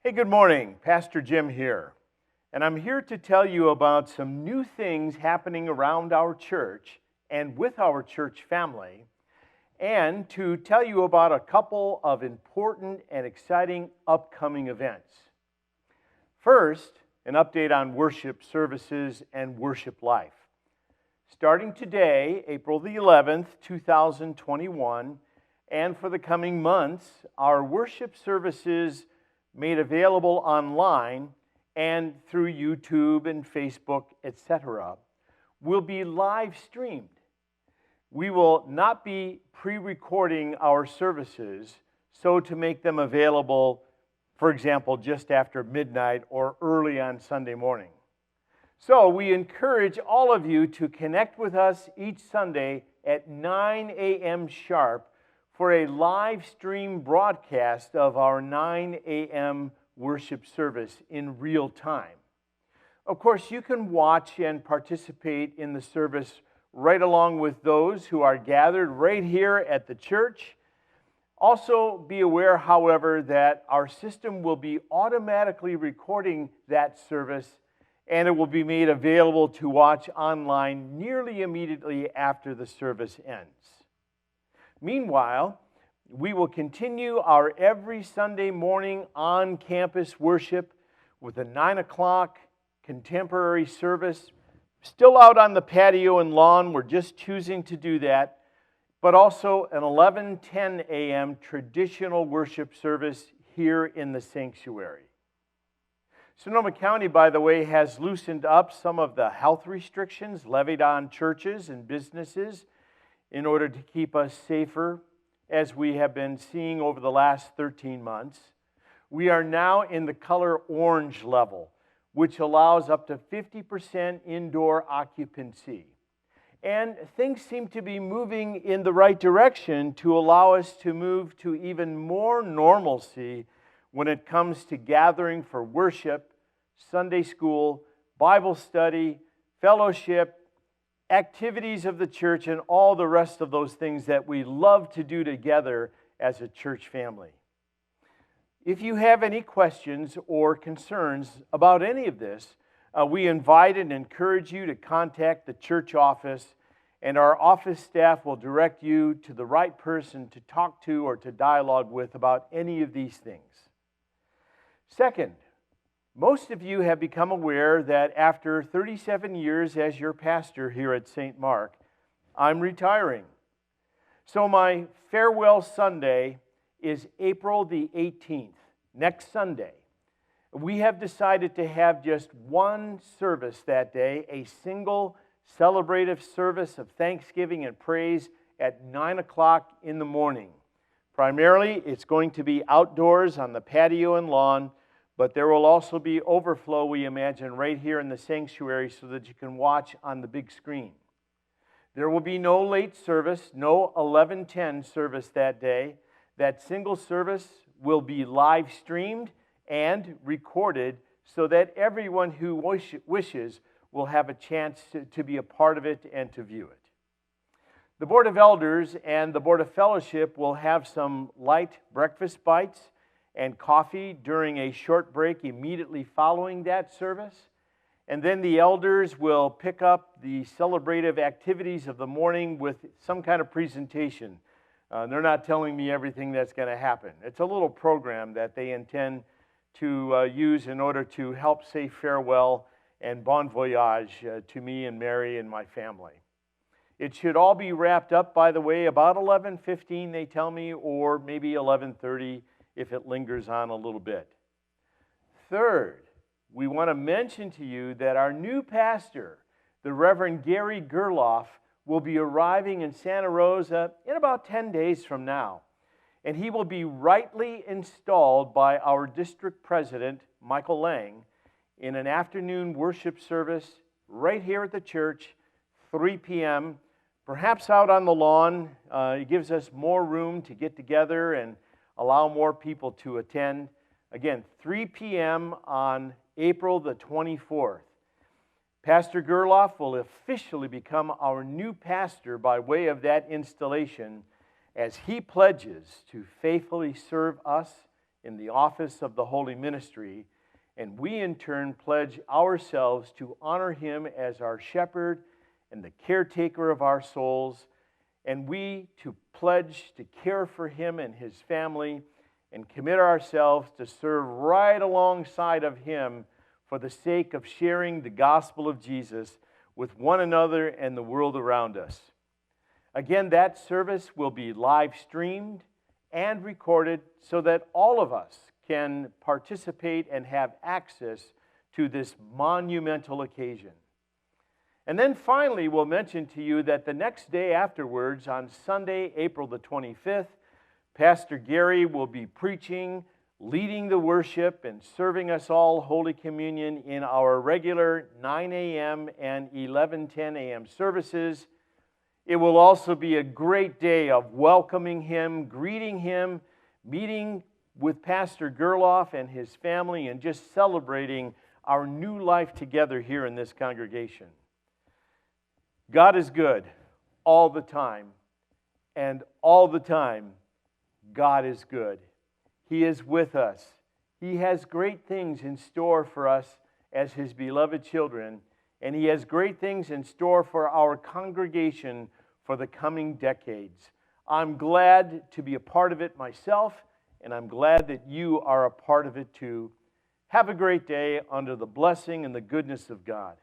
Hey, good morning. Pastor Jim here. And I'm here to tell you about some new things happening around our church and with our church family, and to tell you about a couple of important and exciting upcoming events. First, an update on worship services and worship life. Starting today, April the 11th, 2021, and for the coming months, our worship services made available online and through YouTube and Facebook, etc., will be live streamed. We will not be pre-recording our services so to make them available, for example, just after midnight or early on Sunday morning. So we encourage all of you to connect with us each Sunday at 9 a.m. sharp for a live stream broadcast of our 9 a.m. worship service in real time. Of course, you can watch and participate in the service right along with those who are gathered right here at the church. Also, be aware, however, that our system will be automatically recording that service, and it will be made available to watch online nearly immediately after the service ends. Meanwhile, we will continue our every Sunday morning on-campus worship with a 9 o'clock contemporary service, still out on the patio and lawn. We're just choosing to do that, but also an 11:10 a.m. traditional worship service here in the sanctuary. Sonoma County, by the way, has loosened up some of the health restrictions levied on churches and businesses in order to keep us safer, as we have been seeing over the last 13 months. We are now in the color orange level, which allows up to 50% indoor occupancy. And things seem to be moving in the right direction to allow us to move to even more normalcy when it comes to gathering for worship, Sunday school, Bible study, fellowship, activities of the church, and all the rest of those things that we love to do together as a church family. If you have any questions or concerns about any of this, we invite and encourage you to contact the church office, and our office staff will direct you to the right person to talk to or to dialogue with about any of these things. Second, most of you have become aware that after 37 years as your pastor here at St. Mark, I'm retiring. So my farewell Sunday is April the 18th, next Sunday. We have decided to have just one service that day, a single celebrative service of thanksgiving and praise at 9 o'clock in the morning. Primarily, it's going to be outdoors on the patio and lawn, but there will also be overflow, we imagine, right here in the sanctuary so that you can watch on the big screen. There will be no late service, no 11:10 service that day. That single service will be live streamed and recorded so that everyone who wishes will have a chance to be a part of it and to view it. The Board of Elders and the Board of Fellowship will have some light breakfast bites and coffee during a short break immediately following that service. And then the elders will pick up the celebrative activities of the morning with some kind of presentation. They're not telling me everything that's going to happen. It's a little program that they intend to use in order to help say farewell and bon voyage to me and Mary and my family. It should all be wrapped up, by the way, about 11:15, they tell me, or maybe 11:30 if it lingers on a little bit. Third, we want to mention to you that our new pastor, the Reverend Gary Gerloff, will be arriving in Santa Rosa in about 10 days from now. And he will be rightly installed by our district president, Michael Lang, in an afternoon worship service right here at the church, 3 p.m., perhaps out on the lawn. It gives us more room to get together and allow more people to attend. Again, 3 p.m. on April the 24th. Pastor Gerloff will officially become our new pastor by way of that installation as he pledges to faithfully serve us in the office of the holy ministry, and we in turn pledge ourselves to honor him as our shepherd and the caretaker of our souls, and we to pledge to care for him and his family and commit ourselves to serve right alongside of him for the sake of sharing the gospel of Jesus with one another and the world around us. Again, that service will be live streamed and recorded so that all of us can participate and have access to this monumental occasion. And then finally, we'll mention to you that the next day afterwards, on Sunday, April the 25th, Pastor Gary will be preaching, leading the worship, and serving us all Holy Communion in our regular 9 a.m. and 11:10 a.m. services. It will also be a great day of welcoming him, greeting him, meeting with Pastor Gerloff and his family, and just celebrating our new life together here in this congregation. God is good all the time, and all the time, God is good. He is with us. He has great things in store for us as his beloved children, and he has great things in store for our congregation for the coming decades. I'm glad to be a part of it myself, and I'm glad that you are a part of it too. Have a great day under the blessing and the goodness of God.